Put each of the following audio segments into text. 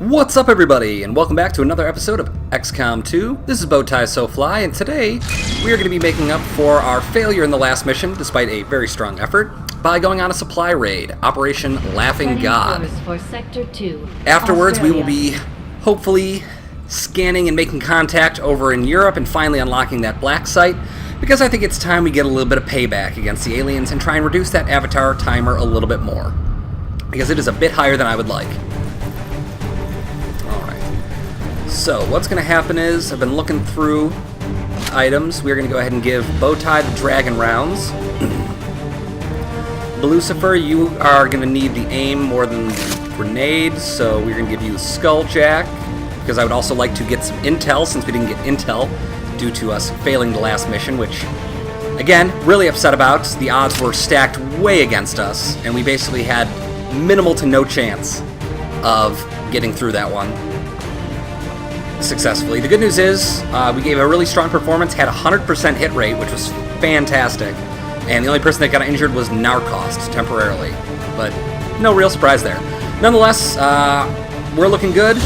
What's up, everybody, and welcome back to another episode of XCOM 2. This is Bowtie SoFly, and today we are going to be making up for our failure in the last mission, despite a very strong effort, by going on a supply raid, Operation Laughing God. For Sector 2, Afterwards, Australia. we will be hopefully scanning and making contact over in Europe and finally unlocking that black site, because I think it's time we get a little bit of payback against the aliens and try and reduce that avatar timer a little bit more, because it is a bit higher than I would like. So, what's going to happen is, I've been looking through items. We're going to go ahead and give Bowtie the Dragon rounds. Lucifer, you are going to need the aim more than the grenades, so we're going to give you the Skulljack, because I would also like to get some intel, since we didn't get intel due to us failing the last mission, which, again, really upset about. The odds were stacked way against us, and we basically had minimal to no chance of getting through that one successfully. The good news is we gave a really strong performance, had a 100% hit rate, which was fantastic, and the only person that got injured was Narcost temporarily, but no real surprise there. Nonetheless, we're looking good.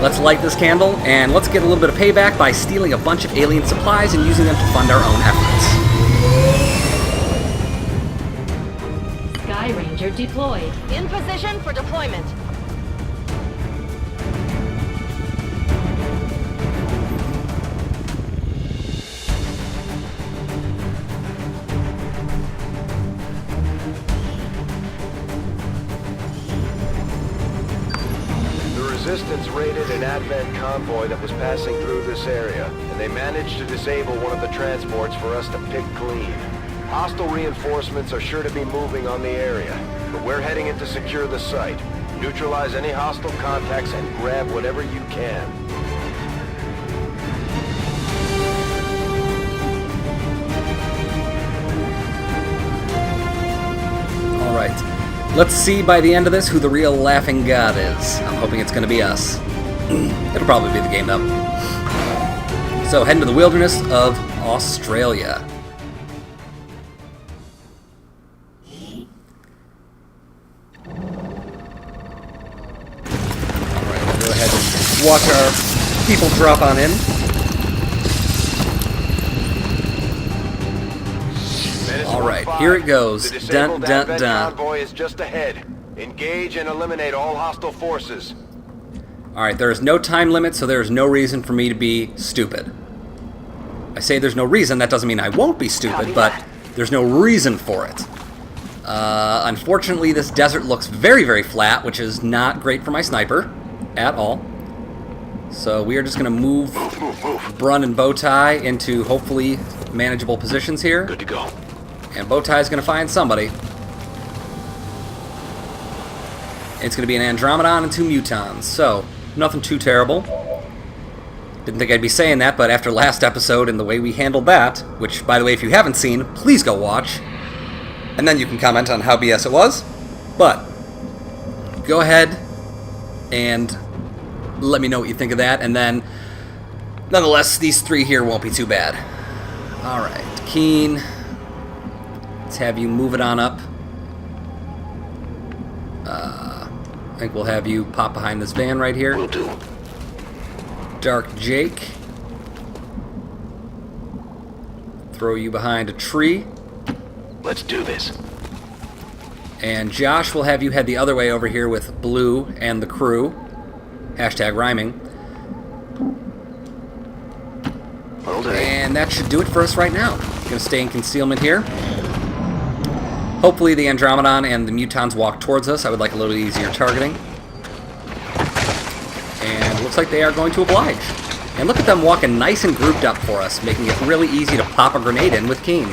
Let's light this candle, and let's get a little bit of payback by stealing a bunch of alien supplies and using them to fund our own efforts. Sky Ranger deployed. In position for deployment. Resistance raided an Advent convoy that was passing through this area, and they managed to disable one of the transports for us to pick clean. Hostile reinforcements are sure to be moving on the area, but we're heading in to secure the site. Neutralize any hostile contacts and grab whatever you can. Alright. Let's see by the end of this who the real Laughing God is. I'm hoping it's going to be us. It'll probably be the game, though. So, heading to the wilderness of Australia. Alright, we'll go ahead and watch our people drop on in. Alright, here it goes. The Dun, disabled dun, Advent dun. convoy is just ahead. Engage and eliminate all hostile forces. Alright, there is no time limit, so there is no reason for me to be stupid. I say there's no reason, that doesn't mean I won't be stupid, but there's no reason for it. Unfortunately, this desert looks very, very flat, which is not great for my sniper at all. So we are just going to move Brun and Bowtie into hopefully manageable positions here. Good to go. And Bowtie's going to find somebody. It's going to be an Andromedon and 2 Mutons, so nothing too terrible. Didn't think I'd be saying that, but after last episode and the way we handled that, which, by the way, if you haven't seen, please go watch, and then you can comment on how BS it was. But go ahead and let me know what you think of that, and then, nonetheless, these 3 here won't be too bad. Alright, Keen, let's have you move it on up. I think we'll have you pop behind this van right here. Will do. Dark Jake, throw you behind a tree. Let's do this. And Josh will have you head the other way over here with Blue and the crew. Hashtag rhyming. All day. And that should do it for us right now. Gonna stay in concealment here. Hopefully the Andromedon and the Mutons walk towards us. I would like a little easier targeting. And it looks like they are going to oblige. And look at them walking nice and grouped up for us, making it really easy to pop a grenade in with Keen.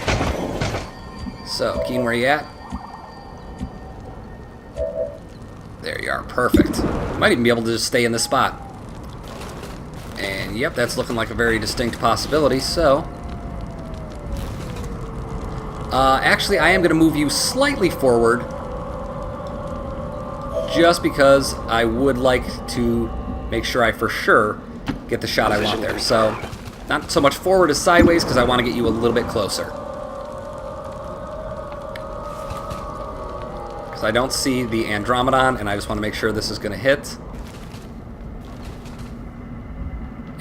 So, Keen, where you at? There you are, perfect. Might even be able to just stay in this spot. And yep, that's looking like a very distinct possibility, so... actually, I am going to move you slightly forward, just because I would like to make sure I for sure get the shot I want there. So, not so much forward as sideways, because I want to get you a little bit closer. Because I don't see the Andromedon, and I just want to make sure this is going to hit.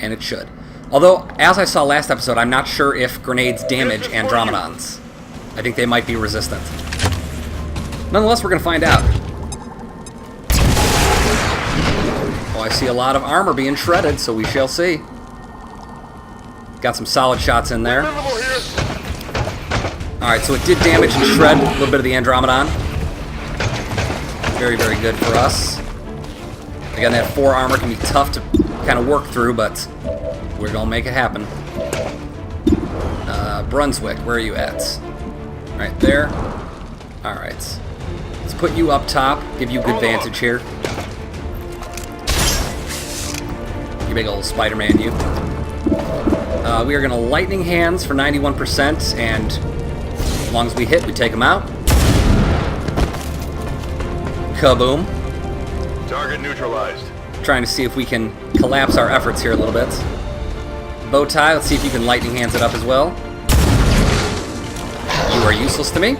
And it should. Although, as I saw last episode, I'm not sure if grenades damage Andromedons. I think they might be resistant. Nonetheless, we're going to find out. Oh, I see a lot of armor being shredded, so we shall see. Got some solid shots in there. Alright, so it did damage and shred a little bit of the Andromedon. Very, very good for us. Again, that 4 armor can be tough to kind of work through, but we're going to make it happen. Brunswick, where are you at? Right there. Alright. Let's put you up top, give you good vantage here. You big old Spider-Man, you. We are going to Lightning Hands for 91%, and as long as we hit, we take them out. Kaboom. Target neutralized. Trying to see if we can collapse our efforts here a little bit. Bowtie, let's see if you can Lightning Hands it up as well. You are useless to me.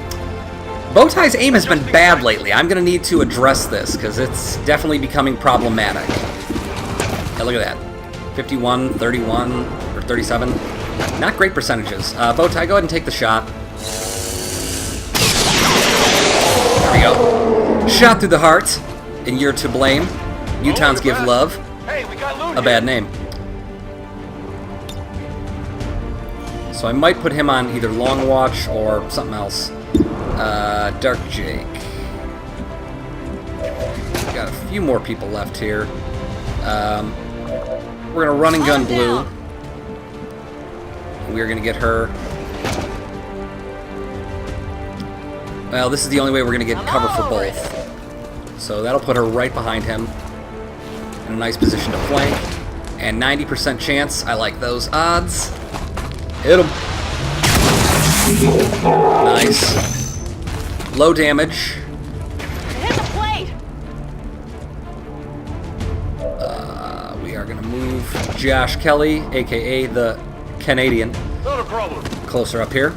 Bowtie's aim has been bad lately. I'm going to need to address this, because it's definitely becoming problematic. Yeah, look at that. 51, 31, or 37. Not great percentages. Bowtie, go ahead and take the shot. There we go. Shot through the heart, and you're to blame. Mutons give love a bad name. So I might put him on either Long Watch or something else. Dark Jake. We've got a few more people left here. We're going to run and gun Blue. We're going to get her. Well, this is the only way we're going to get cover for both. So that'll put her right behind him in a nice position to flank. And 90% chance. I like those odds. Hit him. Nice. Low damage. Hit the plate. We are going to move Josh Kelly, a.k.a. the Canadian, Not a problem. closer up here.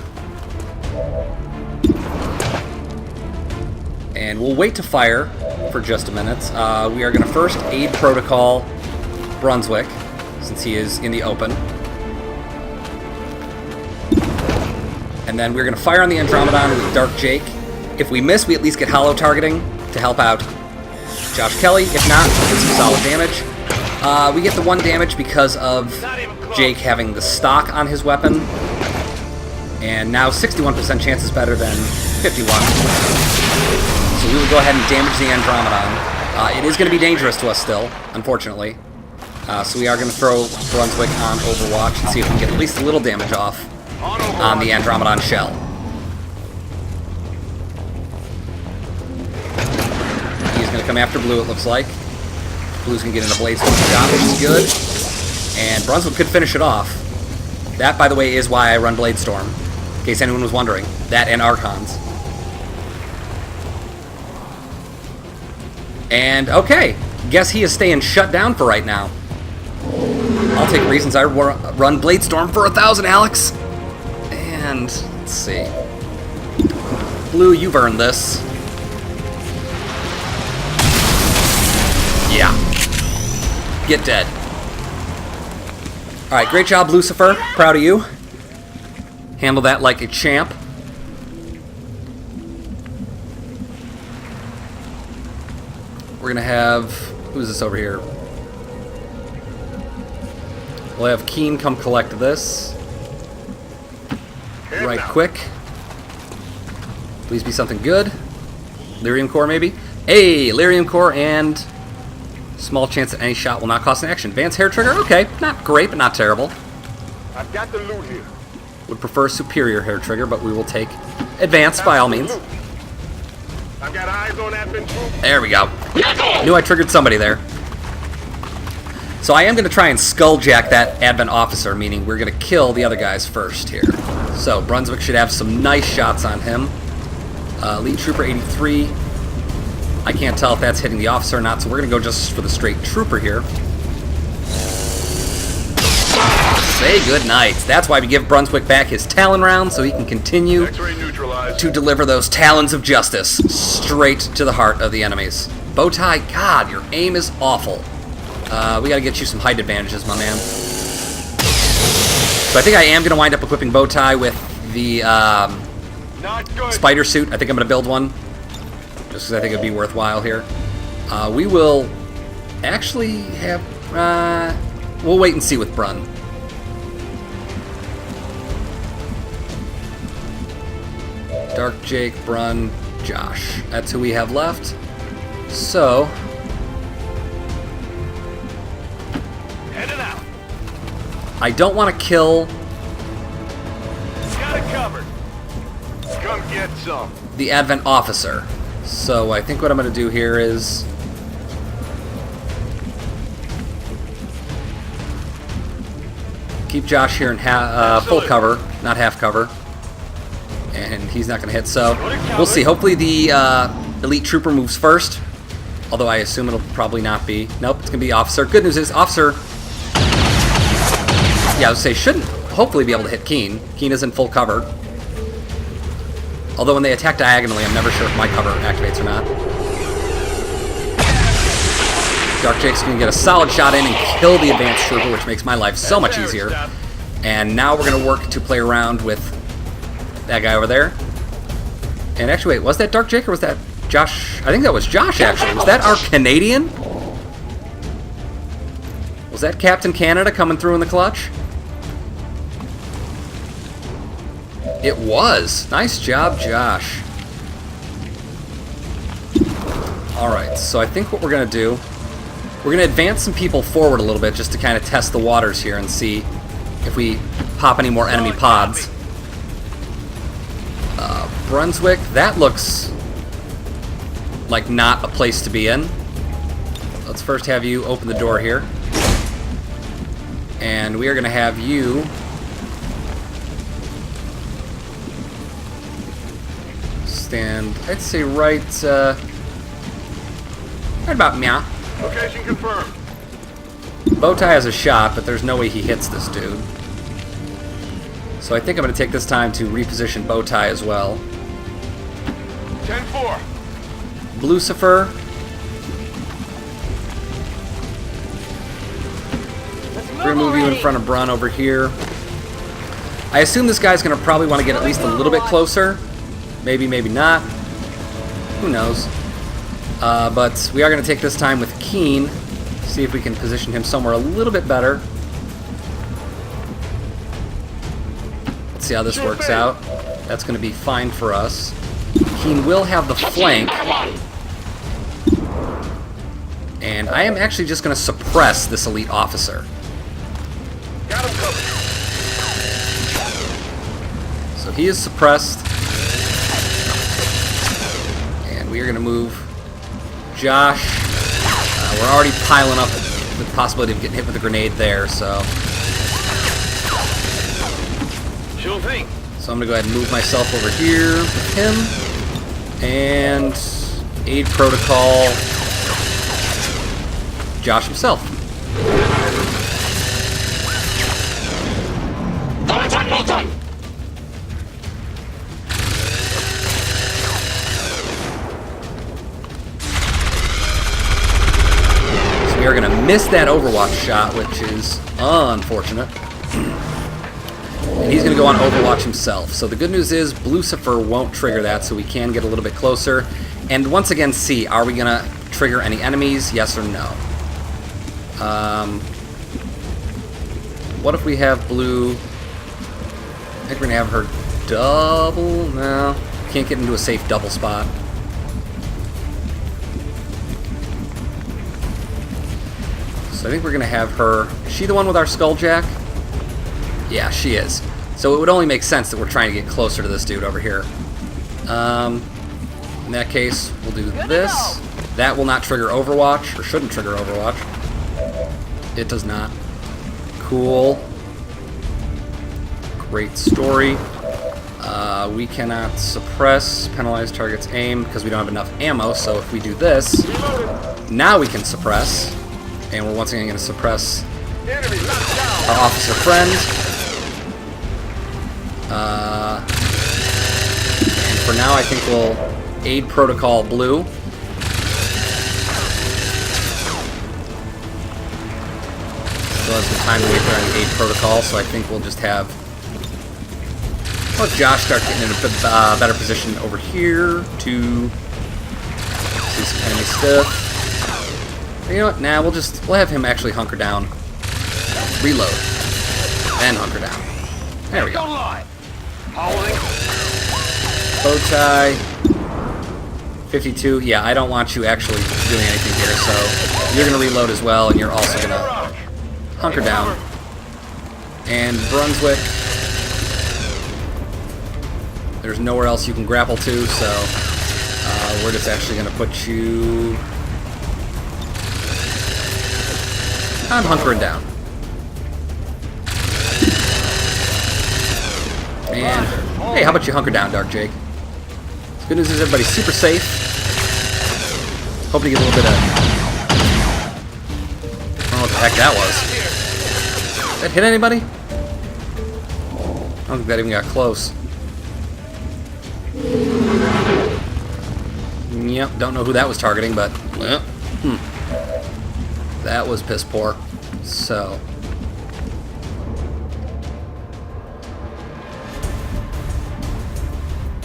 And we'll wait to fire for just a minute. We are going to first aid protocol Brunswick, since he is in the open. And then we're going to fire on the Andromedon with Dark Jake. If we miss, we at least get hollow targeting to help out Josh Kelly. If not, we get some solid damage. We get the 1 damage because of Jake having the stock on his weapon. And now 61% chance is better than 51. So we will go ahead and damage the Andromedon. It is going to be dangerous to us still, unfortunately. So we are going to throw Brunswick on Overwatch and see if we can get at least a little damage off on the Andromedon shell. He's going to come after Blue, it looks like. Blue's going to get in a Bladestorm shot, which is good. And Brunswick could finish it off. That, by the way, is why I run Bladestorm, in case anyone was wondering. That and Archons. And, okay. Guess he is staying shut down for right now. I'll take reasons I run Bladestorm for 1,000, Alex. And, let's see. Blue, you've earned this. Yeah. Get dead. Alright, great job, Lucifer. Proud of you. Handle that like a champ. We're gonna have... Who's this over here? We'll have Keen come collect this. Right quick. Please be something good. Lyrium Core, maybe? Hey, Lyrium Core and... Small chance that any shot will not cost an action. Advanced hair trigger? Okay. Not great, but not terrible. I've got the loot here. Would prefer superior hair trigger, but we will take advanced by all means. I've got eyes on Advent troop. There we go. Knew I triggered somebody there. So I am going to try and skulljack that Advent officer, meaning we're going to kill the other guys first here. So Brunswick should have some nice shots on him. Lead Trooper 83. I can't tell if that's hitting the officer or not, so we're going to go just for the straight trooper here. Say goodnight. That's why we give Brunswick back his Talon round, so he can continue to deliver those talons of justice straight to the heart of the enemies. Bowtie, God, your aim is awful. We got to get you some height advantages, my man. So I think I am going to wind up equipping Bowtie with the Not good. spider suit. I think I'm going to build one, just because I think it'd be worthwhile here. We will actually have... we'll wait and see with Brun. Dark Jake, Brun, Josh. That's who we have left. So... Heading out. I don't want to kill Got it covered. Come get some. the Advent Officer. So I think what I'm going to do here is... keep Josh here in full cover, not half cover. And he's not going to hit, so we'll see. Hopefully the Elite Trooper moves first. Although I assume it'll probably not be. Nope, it's going to be Officer. Good news is Officer... yeah, I would say shouldn't hopefully be able to hit Keen. Keen is in full cover. Although when they attack diagonally, I'm never sure if my cover activates or not. Dark Jake's going to get a solid shot in and kill the Advanced Trooper, which makes my life so much easier. And now we're going to work to play around with that guy over there. And actually, wait, was that Dark Jake or was that Josh? I think that was Josh, actually. Was that our Canadian? Was that Captain Canada coming through in the clutch? It was. Nice job, Josh. Alright, so I think what we're going to do, we're going to advance some people forward a little bit just to kind of test the waters here and see if we pop any more enemy pods. Brunswick, that looks like not a place to be in. Let's first have you open the door here. And we are going to have you stand, I'd say right about meow. Location confirmed. Bowtie has a shot, but there's no way he hits this dude. So I think I'm going to take this time to reposition Bowtie as well. 10-4. Lucifer. We're going to move you in front of Brun over here. I assume this guy's going to probably want to get at least a little bit closer. Maybe, maybe not. Who knows? But we are going to take this time with Keen. See if we can position him somewhere a little bit better. Let's see how this works out. That's going to be fine for us. Keen will have the flank. And I am actually just going to suppress this Elite Officer. Got him covered. So he is suppressed. And we are going to move Josh. We're already piling up the possibility of getting hit with a grenade there, so... Sure thing. So I'm going to go ahead and move myself over here with him. And aid protocol Josh himself. So we are going to miss that Overwatch shot, which is unfortunate. And he's going to go on Overwatch himself. So the good news is Lucifer won't trigger that, so we can get a little bit closer. And once again, see, are we going to trigger any enemies? Yes or no? What if we have Blue? I think we're going to have her double. No, can't get into a safe double spot. So I think we're going to have her. Is she the one with our Skulljack? Yeah, she is. So it would only make sense that we're trying to get closer to this dude over here. In that case, we'll do this. That will not trigger Overwatch, or shouldn't trigger Overwatch. It does not. Cool. Great story. We cannot suppress, penalize target's aim, because we don't have enough ammo, so if we do this, now we can suppress. And we're once again going to suppress our officer friend. And for now, I think we'll aid protocol Blue. Still has some time to wait there on the aid protocol, so I think we'll just have... Let Josh start getting in a bit, better position over here to see some enemy stuff. You know what? Nah, we'll have him actually hunker down, reload, and hunker down. There we go. Bow tie. 52. Yeah, I don't want you actually doing anything here, so you're gonna reload as well, and you're also gonna hunker down. And Brunswick. There's nowhere else you can grapple to, so we're just actually going to put you... I'm hunkering down. And, hey, how about you hunker down, Dark Jake? The good news is everybody's super safe. Hoping to get a little bit of... I don't know what the heck that was. Did that hit anybody? I don't think that even got close. Yep, don't know who that was targeting, but that was piss poor. So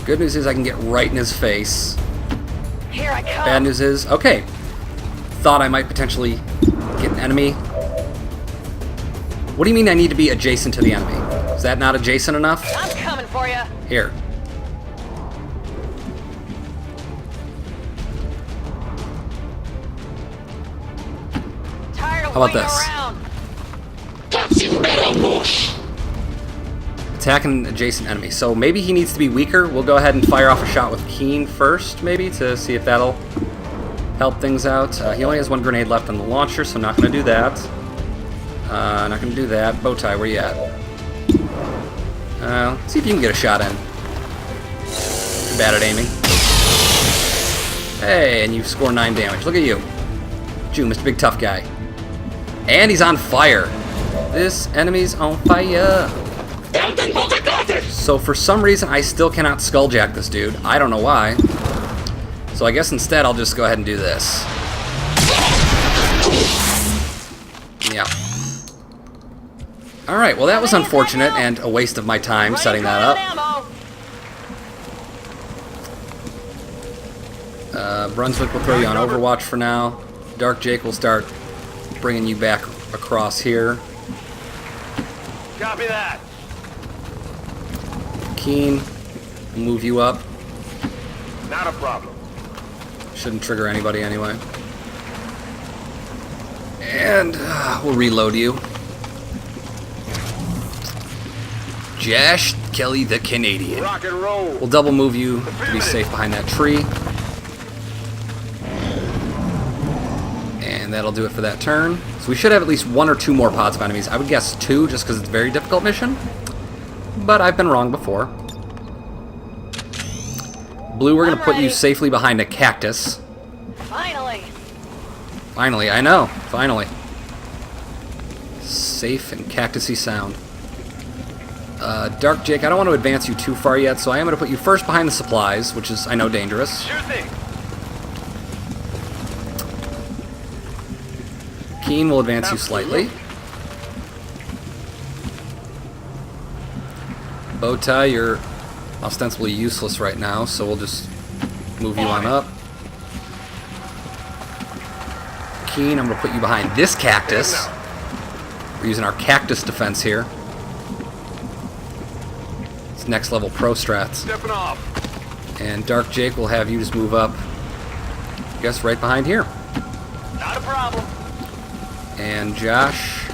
good news is I can get right in his face. Here I come. Bad news is, okay, thought I might potentially get an enemy. What do you mean I need to be adjacent to the enemy? Is that not adjacent enough? I'm coming for you. Here. How about this? Attack an adjacent enemy. So maybe he needs to be weaker. We'll go ahead and fire off a shot with Keen first, maybe, to see if that'll help things out. He only has one grenade left on the launcher, so not going to do that. Not going to do that. Bowtie, where you at? Let's see if you can get a shot in. You're bad at aiming. Hey, and you score 9 damage. Look at you. Look at you, Mr. Big Tough Guy. And he's on fire. This enemy's on fire. So for some reason, I still cannot skulljack this dude. I don't know why. So I guess instead, I'll just go ahead and do this. Yeah. Alright, well that was unfortunate and a waste of my time setting that up. Brunswick will throw you on Overwatch for now. Dark Jake will start bringing you back across here. Copy that. Keen will move you up. Not a problem. Shouldn't trigger anybody anyway. And we'll reload you. Josh Kelly the Canadian. Rock and roll. We'll double move you to be safe behind that tree. And that'll do it for that turn. So we should have at least 1 or 2 more pods of enemies. I would guess 2 just because it's a very difficult mission. But I've been wrong before. Blue, we're going to put you safely behind a cactus. Finally. Finally, I know. Finally. Safe and cactusy sound. Dark Jake, I don't want to advance you too far yet, so I am going to put you first behind the supplies, which is, I know, dangerous. Sure thing. Keen will advance you slightly. Bowtie, you're ostensibly useless right now, so we'll just move you on up. Keen, I'm going to put you behind this cactus. We're using our cactus defense here. It's next level pro strats. Stepping off. And Dark Jake will have you just move up, I guess, right behind here. Not a problem. And Josh,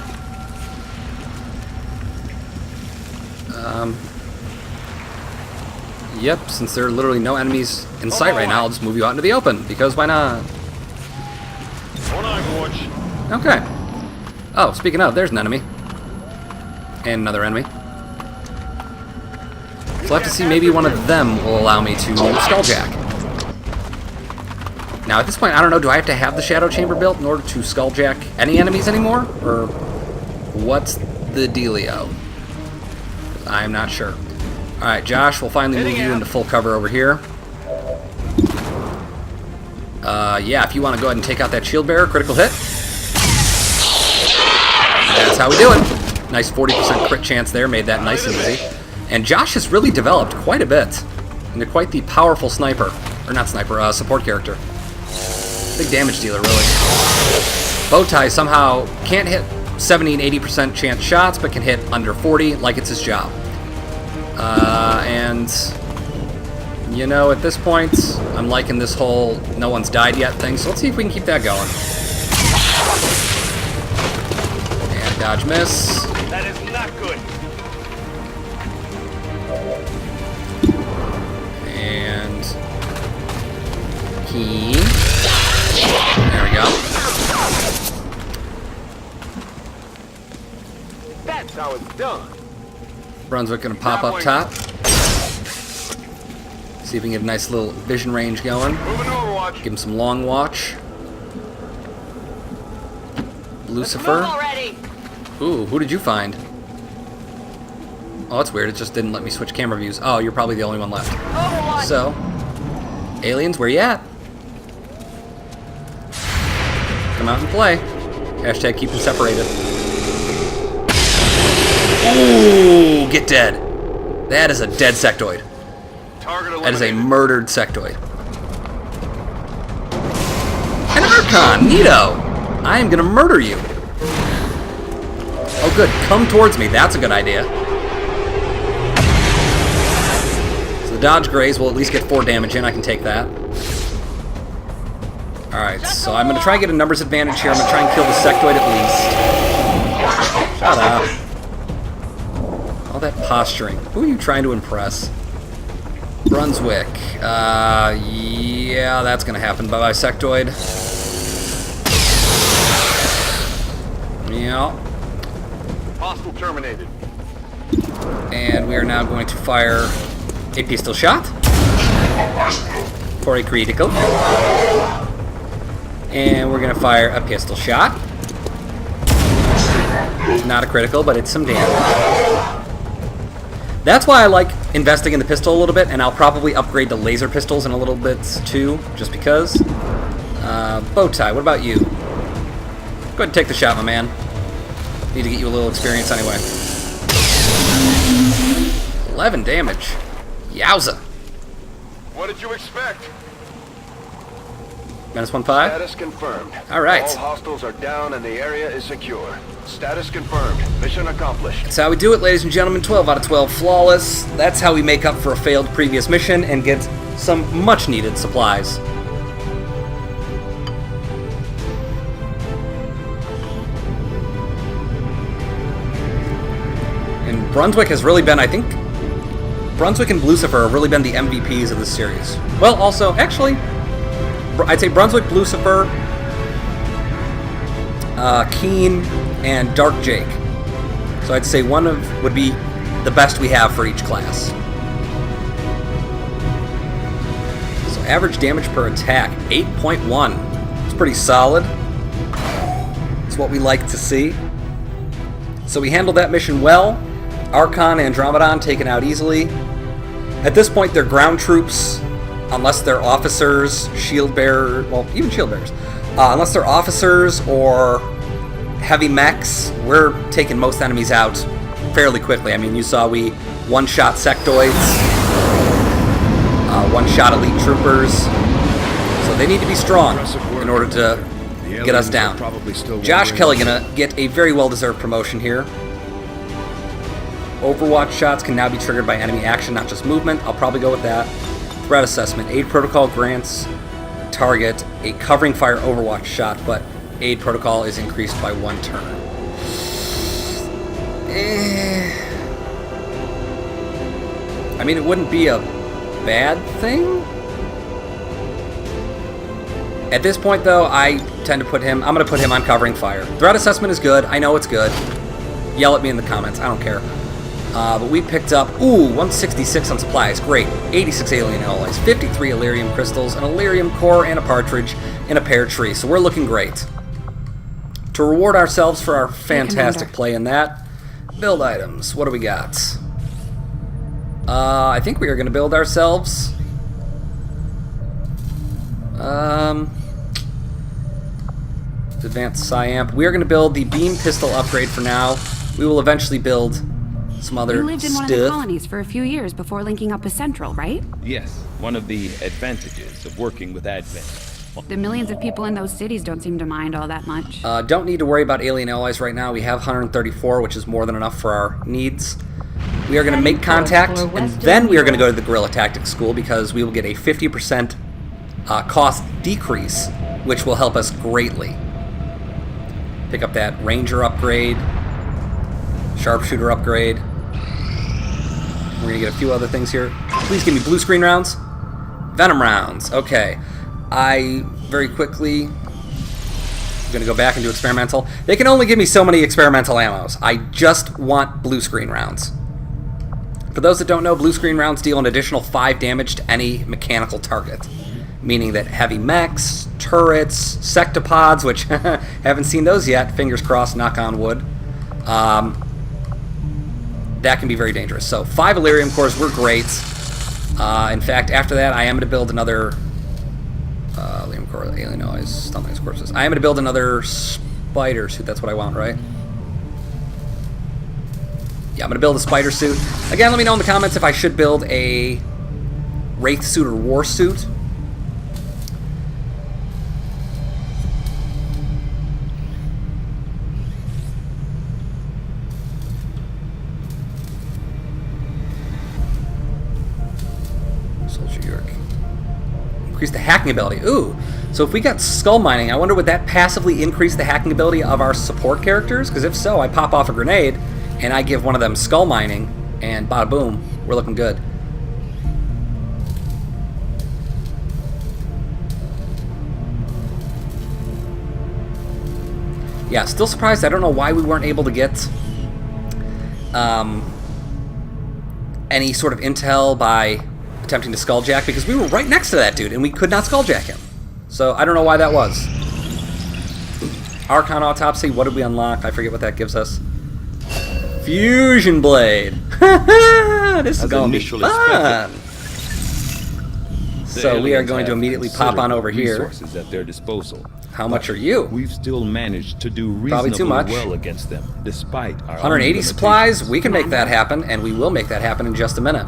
yep, since there are literally no enemies in sight right now, I'll just move you out into the open, because why not? One eye watch. Okay. Oh, speaking of, there's an enemy. And another enemy. So I'll have to see, maybe one of them will allow me to skulljack. Now, at this point, I don't know, do I have to have the Shadow Chamber built in order to skulljack any enemies anymore? Or what's the dealio? I'm not sure. Alright, Josh, we'll finally move you into full cover over here. Yeah, if you want to go ahead and take out that shield bearer, critical hit. That's That's how we do it. Nice 40% crit chance there, made that nice and easy. And Josh has really developed quite a bit into quite the powerful sniper. Or not sniper, support character. Big damage dealer, really. Bowtie somehow can't hit 70 and 80% chance shots, but can hit under 40 like it's his job. And, you know, at this point, I'm liking this whole no one's died yet thing, so let's see if we can keep that going. And dodge miss. That is not good. And key. There we go. That's how it's done. Brunswick gonna pop up top. See if we can get a nice little vision range going. Moving to Overwatch. Give him some long watch. Move Lucifer. already. Ooh, who did you find? Oh, that's weird. It just didn't let me switch camera views. Oh, you're probably the only one left. Overwatch. So, aliens, where you at? Come out and play. Hashtag keep them separated. Ooh, get dead. That is a dead sectoid. Target eliminated. That is a murdered sectoid. An Archon, neato. I am gonna murder you. Oh good, come towards me. That's a good idea. So the dodge graze will at least get 4 damage in. I can take that. Alright, so I'm gonna try and get a numbers advantage here. I'm gonna try and kill the sectoid at least. Shut up. All that posturing. Who are you trying to impress? Brunswick. Yeah, that's gonna happen. Bye-bye, sectoid. Yeah. Hostile terminated. And we are now going to fire a pistol shot for a critical. And we're gonna fire a pistol shot. Not a critical, but it's some damage. That's why I like investing in the pistol a little bit, and I'll probably upgrade to laser pistols in a little bit too, just because. Bowtie, what about you? Go ahead and take the shot, my man. Need to get you a little experience anyway. 11 damage. Yowza. What did you expect? -15? Status confirmed. All right. All hostiles are down and the area is secure. Status confirmed. Mission accomplished. That's how we do it, ladies and gentlemen. 12 out of 12 flawless. That's how we make up for a failed previous mission and get some much needed supplies. And Brunswick has really been, I think, Brunswick and Lucifer have really been the MVPs of this series. Well, also, actually, I'd say Brunswick, Lucifer, Keen, and Dark Jake. So I'd say one of would be the best we have for each class. So average damage per attack, 8.1. It's pretty solid. It's what we like to see. So we handled that mission well. Archon and Andromedon taken out easily. At this point, they're ground troops, unless they're officers, shield bearers, well, even shield bearers. Unless they're officers or heavy mechs, we're taking most enemies out fairly quickly. I mean, you saw we one-shot sectoids, one-shot elite troopers, so they need to be strong in order to get us down. Josh Kelly gonna get a very well-deserved promotion here. Overwatch shots can now be triggered by enemy action, not just movement. I'll probably go with that. Threat assessment. Aid protocol grants target a covering fire Overwatch shot, but aid protocol is increased by 1 turn. I mean, it wouldn't be a bad thing. At this point, though, I tend to put him... I'm going to put him on covering fire. Threat assessment is good. I know it's good. Yell at me in the comments. I don't care. But we picked up, 166 on supplies, great. 86 alien alloys, 53 Illyrium crystals, an Illyrium core, and a partridge in a pear tree. So we're looking great. To reward ourselves for our fantastic play in that, build items. What do we got? I think we are going to build ourselves... Advanced Psyamp. We are going to build the beam pistol upgrade for now. We will eventually build some other You lived in stuff. one of the colonies for a few years before linking up with Central, right? Yes, one of the advantages of working with Advent. The millions of people in those cities don't seem to mind all that much. Don't need to worry about alien allies right now. We have 134, which is more than enough for our needs. We are going to make contact, and then we are going to go to the Guerrilla Tactics School because we will get a 50% cost decrease, which will help us greatly. Pick up that Ranger upgrade, Sharpshooter upgrade. We're going to get a few other things here. Please give me blue screen rounds. Venom rounds. Okay. I very quickly... I'm going to go back and do experimental. They can only give me so many experimental ammos. I just want blue screen rounds. For those that don't know, blue screen rounds deal an additional 5 damage to any mechanical target. Meaning that heavy mechs, turrets, sectopods, which haven't seen those yet, fingers crossed, knock on wood, that can be very dangerous. So 5 Elerium cores were great. In fact, after that, I am going to build another Elerium core, alien noise, stomach corpses. I am going to build another spider suit. That's what I want, right? Yeah, I'm going to build a spider suit. Again, let me know in the comments if I should build a Wraith suit or War suit. Increase the hacking ability. Ooh. So if we got skull mining, I wonder would that passively increase the hacking ability of our support characters? Because if so, I pop off a grenade and I give one of them skull mining and bada boom, we're looking good. Yeah, still surprised. I don't know why we weren't able to get any sort of intel by attempting to skulljack, because we were right next to that dude and we could not skulljack him. So I don't know why that was. Archon Autopsy, what did we unlock? I forget what that gives us. Fusion Blade. This is going to be fun. So we are going to immediately pop on over here. Resources at their disposal. How much are you? We've still managed to do Probably too much. well against them, despite our 180 supplies. We can make that happen, and we will make that happen in just a minute.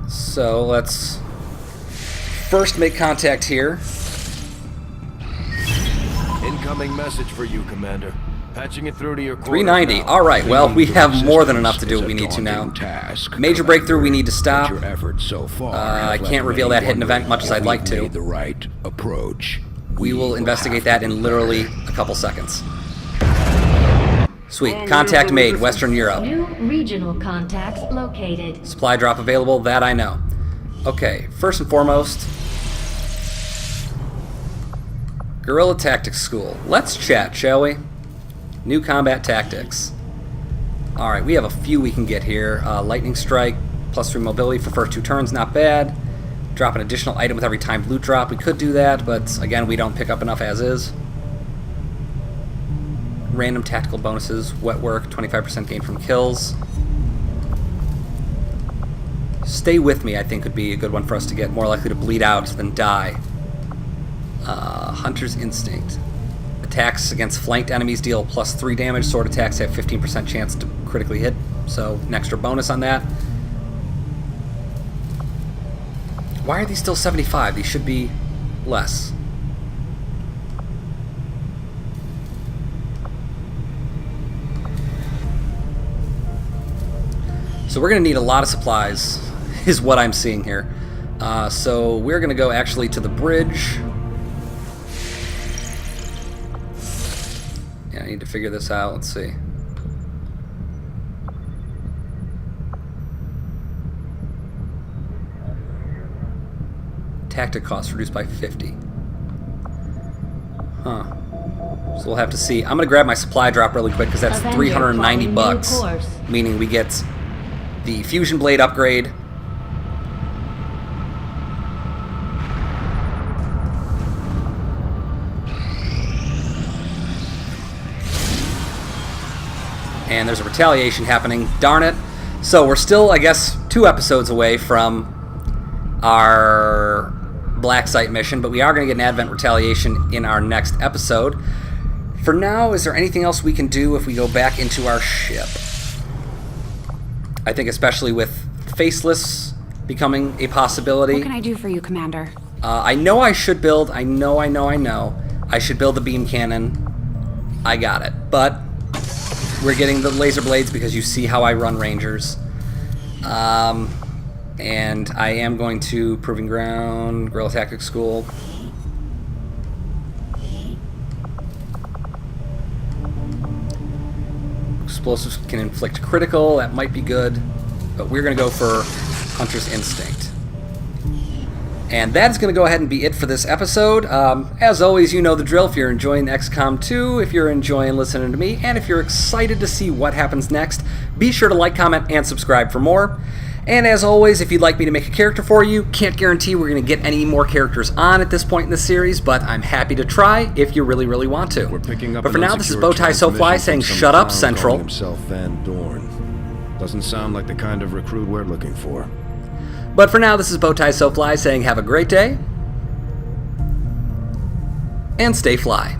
So let's first make contact here. Incoming message for you, Commander. Patching it through to your quarters 390. now. All right. Well, we have more than enough to do what we need to now. Major breakthrough we need to stop. Your efforts so far I can't reveal that hidden event much as I'd like to. made the right approach. We will investigate that in literally a couple seconds. Sweet. Contact made. Western Europe. New regional contacts located. Supply drop available. That I know. Okay. First and foremost, Guerrilla Tactics School. Let's chat, shall we? New combat tactics. Alright, we have a few we can get here. Lightning Strike, +3 mobility for first 2 turns, not bad. Drop an additional item with every timed loot drop. We could do that, but again, we don't pick up enough as is. Random tactical bonuses, wet work, 25% gain from kills. Stay with me, I think, would be a good one for us to get. More likely to bleed out than die. Hunter's Instinct. Attacks against flanked enemies deal +3 damage. Sword attacks have 15% chance to critically hit, so an extra bonus on that. Why are these still 75? These should be less. So we're going to need a lot of supplies, is what I'm seeing here. So we're going to go actually to the bridge. Yeah, I need to figure this out. Let's see. Tactic cost reduced by 50. Huh. So we'll have to see. I'm going to grab my supply drop really quick because that's 390 bucks. Meaning we get the Fusion Blade upgrade. And there's a retaliation happening. Darn it. So we're still, I guess, 2 episodes away from our black site mission, but we are going to get an Advent Retaliation in our next episode. For now, is there anything else we can do if we go back into our ship? I think especially with Faceless becoming a possibility. What can I do for you, Commander? I know I should build, I know. I should build the beam cannon. I got it. But we're getting the laser blades because you see how I run Rangers. And I am going to Proving Ground, Guerrilla Tactics School. Explosives can inflict critical, that might be good. But we're going to go for Hunter's Instinct. And that's going to go ahead and be it for this episode. As always, you know the drill. If you're enjoying XCOM 2, if you're enjoying listening to me, and if you're excited to see what happens next, be sure to like, comment, and subscribe for more. And as always, if you'd like me to make a character for you, can't guarantee we're going to get any more characters on at this point in the series, but I'm happy to try if you really, really want to. We're picking up but for an now, this is unsecured Bowtie SoFly transmission saying from some shut up, clown Central. calling himself Van Dorn. Doesn't sound like the kind of recruit we're looking for. But for now, this is Bowtie SoFly saying have a great day, and stay fly.